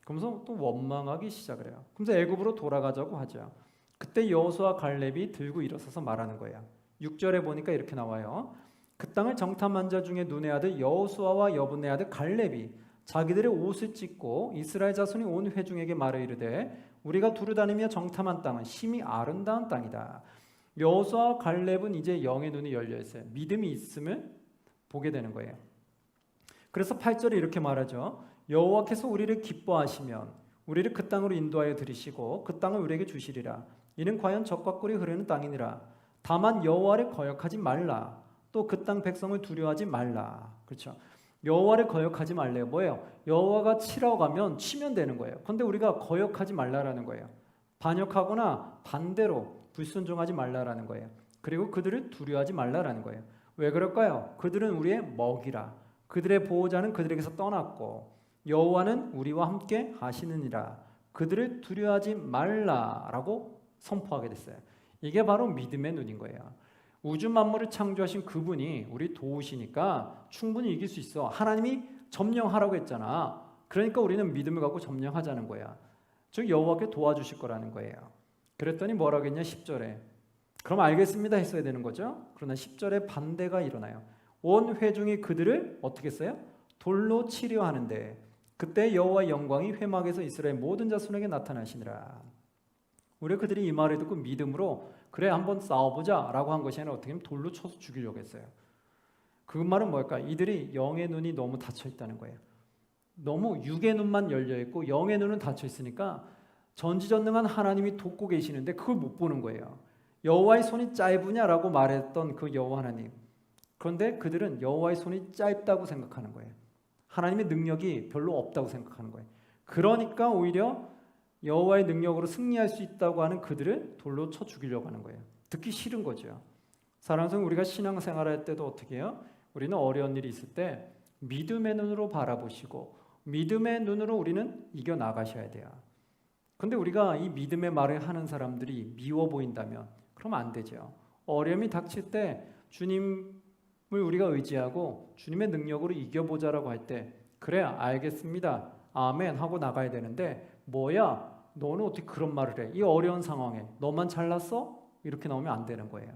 그러면서 또 원망하기 시작을 해요. 그러면서 애굽으로 돌아가자고 하죠. 그때 여호수아 갈렙이 들고 일어서서 말하는 거예요. 6절에 보니까 이렇게 나와요. 그 땅을 정탐한 자 중에 눈의 아들 여호수아와 여분의 아들 갈렙이 자기들의 옷을 찢고 이스라엘 자손이 온 회중에게 말해 이르되 우리가 두루다니며 정탐한 땅은 심히 아름다운 땅이다. 여호수아와 갈렙은 이제 영의 눈이 열려 있어요. 믿음이 있음을 보게 되는 거예요. 그래서 8절에 이렇게 말하죠. 여호와께서 우리를 기뻐하시면 우리를 그 땅으로 인도하여 들이시고 그 땅을 우리에게 주시리라. 이는 과연 젖과 꿀이 흐르는 땅이니라. 다만 여호와를 거역하지 말라. 또 그 땅 백성을 두려워하지 말라. 그렇죠. 여호와를 거역하지 말래요. 뭐예요? 여호와가 치라고 하면 치면 되는 거예요. 그런데 우리가 거역하지 말라라는 거예요. 반역하거나 반대로 불순종하지 말라라는 거예요. 그리고 그들을 두려워하지 말라라는 거예요. 왜 그럴까요? 그들은 우리의 먹이라. 그들의 보호자는 그들에게서 떠났고 여호와는 우리와 함께 하시느니라. 그들을 두려워하지 말라라고 선포하게 됐어요. 이게 바로 믿음의 눈인 거예요. 우주 만물을 창조하신 그분이 우리 도우시니까 충분히 이길 수 있어. 하나님이 점령하라고 했잖아. 그러니까 우리는 믿음을 갖고 점령하자는 거야. 즉 여호와께 도와주실 거라는 거예요. 그랬더니 뭐라고 했냐 10절에. 그럼 알겠습니다 했어야 되는 거죠. 그러나 10절에 반대가 일어나요. 온 회중이 그들을 어떻게 했어요? 돌로 치려 하는데 그때 여호와의 영광이 회막에서 이스라엘 모든 자손에게 나타나시니라. 우리 그들이 이 말을 듣고 믿음으로 그래 한번 싸워보자 라고 한 것이 아니라 어떻게 보면 돌로 쳐서 죽이려고 했어요. 그 말은 뭘까? 이들이 영의 눈이 너무 닫혀 있다는 거예요. 너무 육의 눈만 열려 있고 영의 눈은 닫혀 있으니까 전지전능한 하나님이 돕고 계시는데 그걸 못 보는 거예요. 여호와의 손이 짧으냐라고 말했던 그 여호와 하나님. 그런데 그들은 여호와의 손이 짧다고 생각하는 거예요. 하나님의 능력이 별로 없다고 생각하는 거예요. 그러니까 오히려 여호와의 능력으로 승리할 수 있다고 하는 그들을 돌로 쳐 죽이려고 하는 거예요. 듣기 싫은 거죠. 사랑하는 성도, 우리가 신앙생활할 때도 어떻게 해요? 우리는 어려운 일이 있을 때 믿음의 눈으로 바라보시고 믿음의 눈으로 우리는 이겨나가셔야 돼요. 그런데 우리가 이 믿음의 말을 하는 사람들이 미워 보인다면 그러면 안 되죠. 어려움이 닥칠 때 주님을 우리가 의지하고 주님의 능력으로 이겨보자라고 할 때 그래 알겠습니다. 아멘 하고 나가야 되는데 뭐야 너는 어떻게 그런 말을 해? 이 어려운 상황에 너만 잘났어? 이렇게 나오면 안 되는 거예요.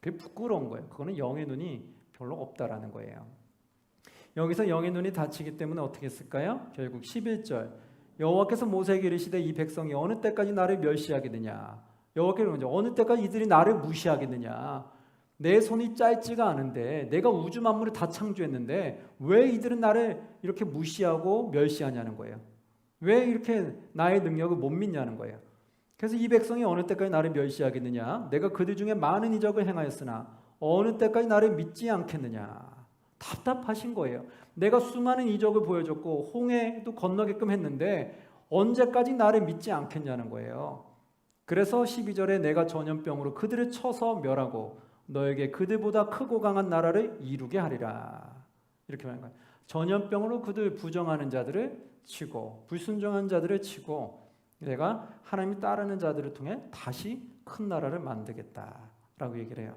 그게 부끄러운 거예요. 그거는 영의 눈이 별로 없다라는 거예요. 여기서 영의 눈이 닫히기 때문에 어떻게 했을까요? 결국 11절 여호와께서 모세에게 이르시되 이 백성이 어느 때까지 나를 멸시하겠느냐. 여호와께서 먼저 어느 때까지 이들이 나를 무시하겠느냐. 내 손이 짧지가 않은데 내가 우주 만물을 다 창조했는데 왜 이들은 나를 이렇게 무시하고 멸시하냐는 거예요. 왜 이렇게 나의 능력을 못 믿냐는 거예요. 그래서 이 백성이 어느 때까지 나를 멸시하겠느냐. 내가 그들 중에 많은 이적을 행하였으나 어느 때까지 나를 믿지 않겠느냐. 답답하신 거예요. 내가 수많은 이적을 보여줬고 홍해도 건너게끔 했는데 언제까지 나를 믿지 않겠냐는 거예요. 그래서 12절에 내가 전염병으로 그들을 쳐서 멸하고 너에게 그들보다 크고 강한 나라를 이루게 하리라. 이렇게 말하는 거예요. 전염병으로 그들 부정하는 자들을 치고 불순종한 자들을 치고 내가 하나님이 따르는 자들을 통해 다시 큰 나라를 만들겠다라고 얘기를 해요.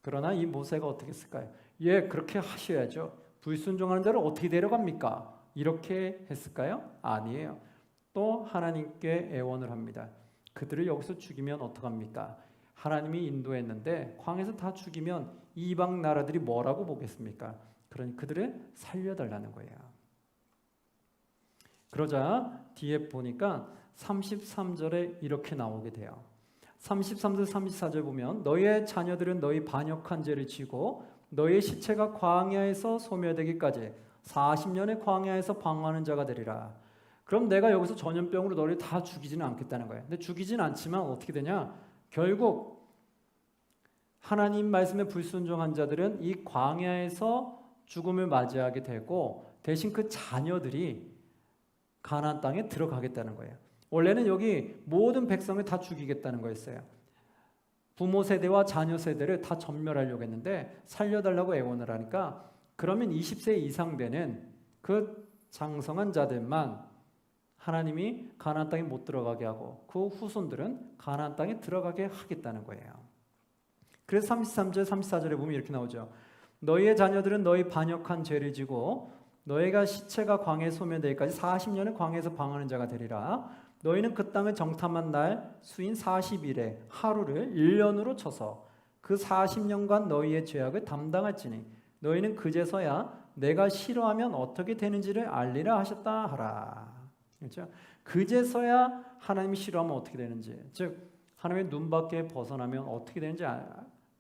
그러나 이 모세가 어떻게 했을까요? 예, 그렇게 하셔야죠. 불순종하는 자를 어떻게 데려갑니까? 이렇게 했을까요? 아니에요. 또 하나님께 애원을 합니다. 그들을 여기서 죽이면 어떡합니까? 하나님이 인도했는데 광에서 다 죽이면 이방 나라들이 뭐라고 보겠습니까? 그러니 그들을 살려달라는 거예요. 그러자 뒤에 보니까 33절에 이렇게 나오게 돼요. 33절 34절 보면 너희의 자녀들은 너희 반역한 죄를 지고 너희의 시체가 광야에서 소멸되기까지 40년의 광야에서 방황하는 자가 되리라. 그럼 내가 여기서 전염병으로 너를 다 죽이지는 않겠다는 거예요. 근데 죽이진 않지만 어떻게 되냐? 결국 하나님 말씀에 불순종한 자들은 이 광야에서 죽음을 맞이하게 되고 대신 그 자녀들이 가나안 땅에 들어가겠다는 거예요. 원래는 여기 모든 백성을 다 죽이겠다는 거였어요. 부모 세대와 자녀 세대를 다 전멸하려고 했는데 살려달라고 애원을 하니까 그러면 20세 이상 되는 그 장성한 자들만 하나님이 가나안 땅에 못 들어가게 하고 그 후손들은 가나안 땅에 들어가게 하겠다는 거예요. 그래서 33절 34절에 보면 이렇게 나오죠. 너희의 자녀들은 너희 반역한 죄를 지고 너희가 시체가 광야에 소멸되기까지 40년을 광야에서 방황하는 자가 되리라. 너희는 그 땅을 정탐한 날 수인 40일에 하루를 1년으로 쳐서 그 40년간 너희의 죄악을 담당할지니 너희는 그제서야 내가 싫어하면 어떻게 되는지를 알리라 하셨다 하라. 그렇죠? 그제서야 하나님이 싫어하면 어떻게 되는지, 즉 하나님의 눈밖에 벗어나면 어떻게 되는지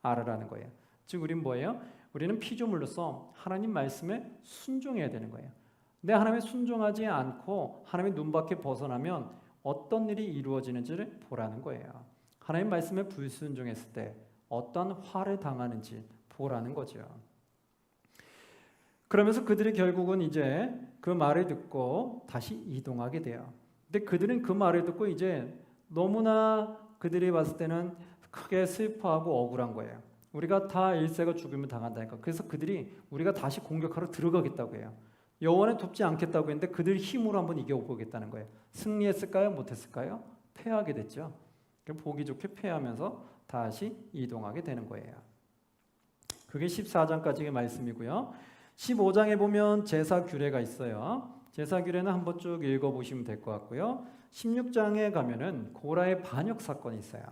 알아라는 거예요. 즉 우리는 뭐예요? 우리는 피조물로서 하나님 말씀에 순종해야 되는 거예요. 근데 하나님에 순종하지 않고 하나님의 눈밖에 벗어나면 어떤 일이 이루어지는지를 보라는 거예요. 하나님 말씀에 불순종했을 때 어떤 화를 당하는지 보라는 거죠. 그러면서 그들이 결국은 이제 그 말을 듣고 다시 이동하게 돼요. 근데 그들은 그 말을 듣고 이제 너무나 그들이 봤을 때는 크게 슬퍼하고 억울한 거예요. 우리가 다 1세가 죽으면 당한다니까. 그래서 그들이 우리가 다시 공격하러 들어가겠다고 해요. 여호와는 돕지 않겠다고 했는데 그들 힘으로 한번 이겨보겠다는 거예요. 승리했을까요? 못했을까요? 패하게 됐죠. 보기 좋게 패하면서 다시 이동하게 되는 거예요. 그게 14장까지의 말씀이고요. 15장에 보면 제사 규례가 있어요. 제사 규례는 한번 쭉 읽어보시면 될 것 같고요. 16장에 가면은 고라의 반역 사건이 있어요.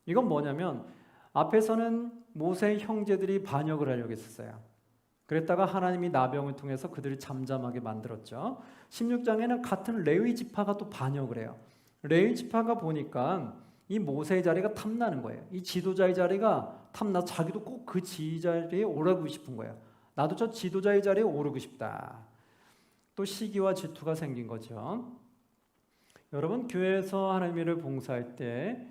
이건 뭐냐면 앞에서는 모세의 형제들이 반역을 하려고 했었어요. 그랬다가 하나님이 나병을 통해서 그들을 잠잠하게 만들었죠. 16장에는 같은 레위 지파가 또 반역을 해요. 레위 지파가 보니까 이 모세의 자리가 탐나는 거예요. 이 지도자의 자리가 탐나 자기도 꼭 그 지자리에 오르고 싶은 거예요. 나도 저 지도자의 자리에 오르고 싶다. 또 시기와 질투가 생긴 거죠. 여러분 교회에서 하나님을 봉사할 때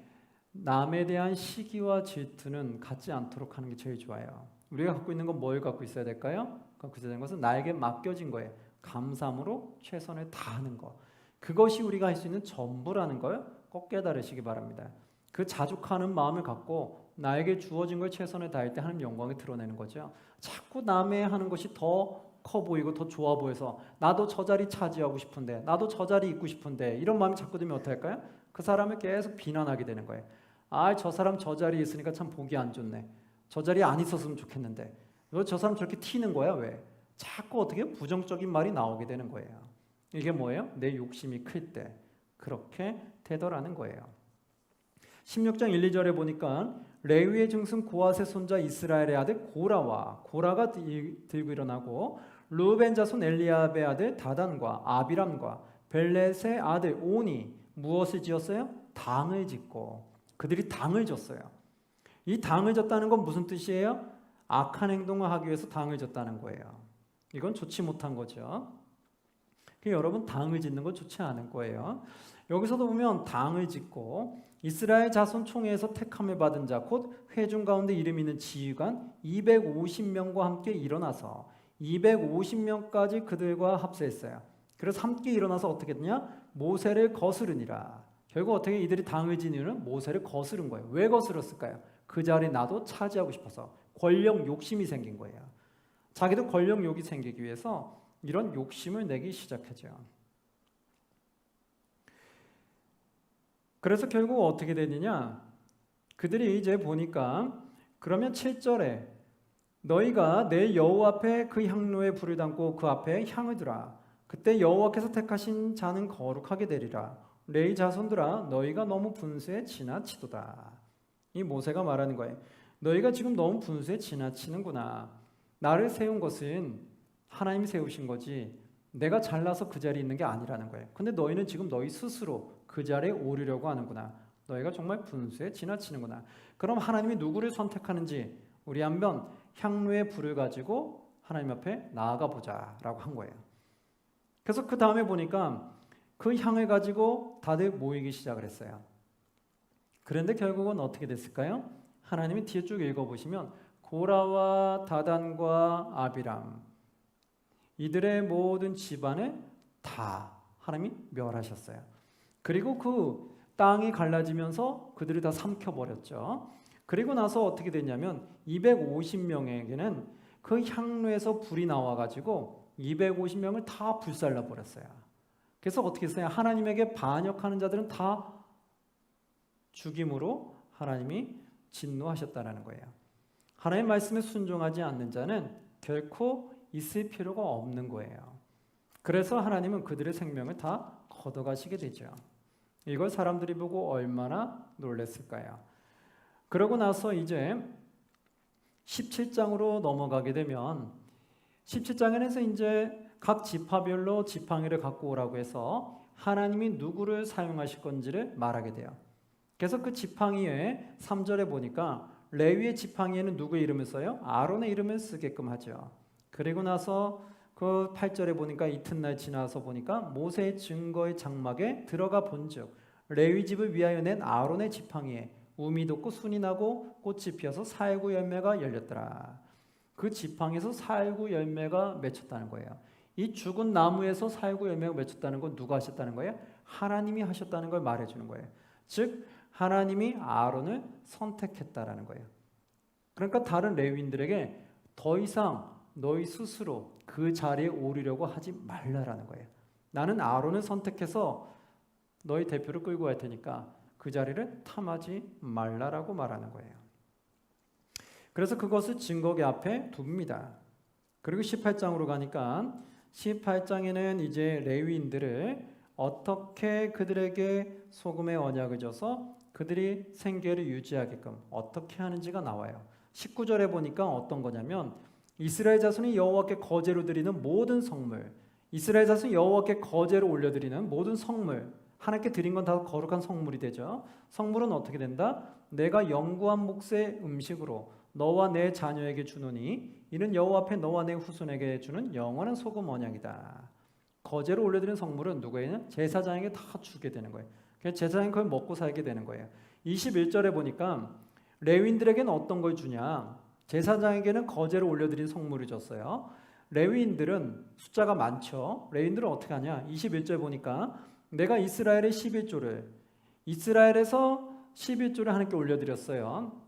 남에 대한 시기와 질투는 갖지 않도록 하는 게 제일 좋아요. 우리가 갖고 있는 건 뭘 갖고 있어야 될까요? 갖고 있어야 되는 것은 나에게 맡겨진 거예요. 감사함으로 최선을 다하는 것. 그것이 우리가 할 수 있는 전부라는 걸 꼭 깨달으시기 바랍니다. 그 자족하는 마음을 갖고 나에게 주어진 걸 최선을 다할 때 하나님 영광을 드러내는 거죠. 자꾸 남의 하는 것이 더 커 보이고 더 좋아 보여서 나도 저 자리 차지하고 싶은데 나도 저 자리 있고 싶은데 이런 마음이 자꾸 들면 어떨까요? 그 사람을 계속 비난하게 되는 거예요. 아, 저 사람 저 자리에 있으니까 참 보기 안 좋네. 저 자리에 안 있었으면 좋겠는데 왜 저 사람 저렇게 튀는 거야? 왜? 자꾸 어떻게 부정적인 말이 나오게 되는 거예요. 이게 뭐예요? 내 욕심이 클 때 그렇게 되더라는 거예요. 16장 1, 2절에 보니까 레위의 증손 고핫의 손자 이스라엘의 아들 고라가 들고 일어나고 르우벤 자손 엘리압의 아들 다단과 아비람과 벨렛의 아들 온이 무엇을 지었어요? 당을 짓고 그들이 당을 졌어요. 이 당을 졌다는 건 무슨 뜻이에요? 악한 행동을 하기 위해서 당을 졌다는 거예요. 이건 좋지 못한 거죠. 여러분 당을 짓는 건 좋지 않은 거예요. 여기서도 보면 당을 짓고 이스라엘 자손 총회에서 택함을 받은 자 곧 회중 가운데 이름 있는 지휘관 250명과 함께 일어나서 250명까지 그들과 합세했어요. 그래서 함께 일어나서 어떻게 했냐? 모세를 거스르니라. 결국 어떻게 이들이 당을 진 이유는 모세를 거스른 거예요. 왜 거스렀을까요? 그 자리에 나도 차지하고 싶어서 권력 욕심이 생긴 거예요. 자기도 권력욕이 생기기 위해서 이런 욕심을 내기 시작하죠. 그래서 결국 어떻게 되느냐? 그들이 이제 보니까 그러면 7절에 너희가 내 여호와 앞에 그 향로에 불을 담고 그 앞에 향을 두라. 그때 여호와께서 택하신 자는 거룩하게 되리라. 레위 자손들아 너희가 너무 분수에 지나치도다. 이 모세가 말하는 거예요. 너희가 지금 너무 분수에 지나치는구나. 나를 세운 것은 하나님이 세우신 거지 내가 잘나서 그 자리에 있는 게 아니라는 거예요. 근데 너희는 지금 너희 스스로 그 자리에 오르려고 하는구나. 너희가 정말 분수에 지나치는구나. 그럼 하나님이 누구를 선택하는지 우리 한번 향로의 불을 가지고 하나님 앞에 나아가 보자라고 한 거예요. 그래서 그 다음에 보니까 그 향을 가지고 다들 모이기 시작을 했어요. 그런데 결국은 어떻게 됐을까요? 하나님이 뒤에 쭉 읽어보시면 고라와 다단과 아비람 이들의 모든 집안을 다 하나님이 멸하셨어요. 그리고 그 땅이 갈라지면서 그들이 다 삼켜버렸죠. 그리고 나서 어떻게 됐냐면 250명에게는 그 향로에서 불이 나와가지고 250명을 다 불살라 버렸어요. 그래서 어떻게 했어요? 하나님에게 반역하는 자들은 다 죽임으로 하나님이 진노하셨다는 거예요. 하나님의 말씀에 순종하지 않는 자는 결코 있을 필요가 없는 거예요. 그래서 하나님은 그들의 생명을 다 걷어가시게 되죠. 이걸 사람들이 보고 얼마나 놀랐을까요? 그러고 나서 이제 17장으로 넘어가게 되면 17장에서 이제 각 지파별로 지팡이를 갖고 오라고 해서 하나님이 누구를 사용하실 건지를 말하게 돼요. 그래서 그 지팡이에 3절에 보니까 레위의 지팡이에는 누구의 이름을 써요? 아론의 이름을 쓰게끔 하죠. 그리고 나서 그 8절에 보니까 이튿날 지나서 보니까 모세의 증거의 장막에 들어가 본즉 레위 집을 위하여 낸 아론의 지팡이에 우미 돋고 순이 나고 꽃이 피어서 살구 열매가 열렸더라. 그 지팡이에서 살구 열매가 맺혔다는 거예요. 이 죽은 나무에서 살구 열매가 맺혔다는 건 누가 하셨다는 거예요? 하나님이 하셨다는 걸 말해주는 거예요. 즉 하나님이 아론을 선택했다라는 거예요. 그러니까 다른 레위인들에게 더 이상 너희 스스로 그 자리에 오르려고 하지 말라라는 거예요. 나는 아론을 선택해서 너희 대표를 끌고 갈 테니까 그 자리를 탐하지 말라라고 말하는 거예요. 그래서 그것을 증거계 앞에 둡니다. 그리고 18장으로 가니까 18장에는 이제 레위인들을 어떻게 그들에게 소금의 언약을 줘서 그들이 생계를 유지하게끔 어떻게 하는지가 나와요. 19절에 보니까 어떤 거냐면 이스라엘 자손이 여호와께 거제로 드리는 모든 성물, 이스라엘 자손이 여호와께 거제로 올려드리는 모든 성물, 하나님께 드린 건 다 거룩한 성물이 되죠. 성물은 어떻게 된다? 내가 영구한 몫의 음식으로 너와 내 자녀에게 주노니 이는 여호와 앞에 너와 내 후손에게 주는 영원한 소금 언약이다. 거제로 올려드리는 성물은 누구에게는? 제사장에게 다 주게 되는 거예요. 그래서 제사장이 그걸 먹고 살게 되는 거예요. 21절에 보니까 레위인들에게는 어떤 걸 주냐? 제사장에게는 거제로 올려드린 성물을 줬어요. 레위인들은 숫자가 많죠. 레위인들은 어떻게 하냐? 21절 보니까 내가 이스라엘의 11조를 이스라엘에서 11조를 하나님께 올려드렸어요.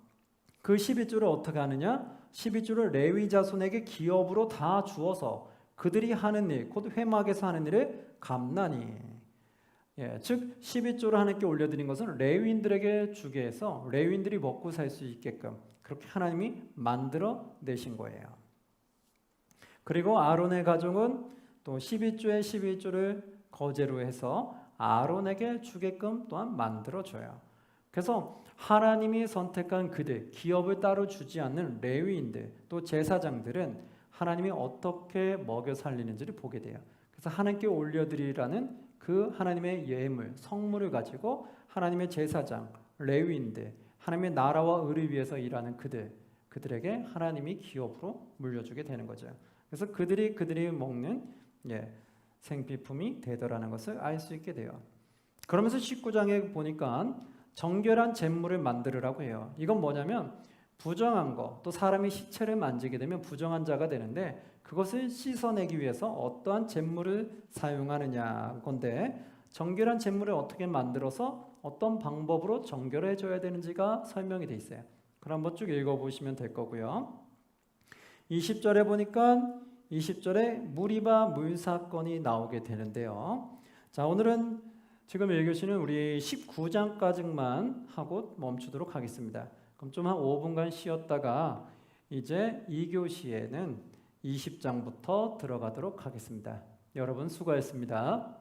그 11조를 어떻게 하느냐? 11조를 레위 자손에게 기업으로 다 주어서 그들이 하는 일, 곧 회막에서 하는 일을 감나니. 즉 11조를 하나님께 올려드린 것은 레위인들에게 주게 해서 레위인들이 먹고 살 수 있게끔 그렇게 하나님이 만들어 내신 거예요. 그리고 아론의 가족은 또 11조에 11조를 거제로 해서 아론에게 주게끔 또한 만들어줘요. 그래서 하나님이 선택한 그들, 기업을 따로 주지 않는 레위인들, 또 제사장들은 하나님이 어떻게 먹여 살리는지를 보게 돼요. 그래서 하나님께 올려드리라는 그 하나님의 예물, 성물을 가지고 하나님의 제사장, 레위인들, 하나님의 나라와 의를 위해서 일하는 그들에게 하나님이 기업으로 물려주게 되는 거죠. 그래서 그들이 먹는 생필품이 되더라는 것을 알 수 있게 돼요. 그러면서 19장에 보니까 정결한 제물을 만들으라고 해요. 이건 뭐냐면 부정한 거, 또 사람이 시체를 만지게 되면 부정한 자가 되는데 그것을 씻어내기 위해서 어떠한 제물을 사용하느냐 건데 정결한 제물을 어떻게 만들어서 어떤 방법으로 정결해 줘야 되는지가 설명이 돼 있어요. 그럼 한번 쭉 읽어보시면 될 거고요. 20절에 보니까 20절에 무리바 물 사건이 나오게 되는데요. 자, 오늘은 지금 읽으시는 우리 19장까지만 하고 멈추도록 하겠습니다. 그럼 좀 한 5분간 쉬었다가 이제 2교시에는 20장부터 들어가도록 하겠습니다. 여러분 수고하셨습니다.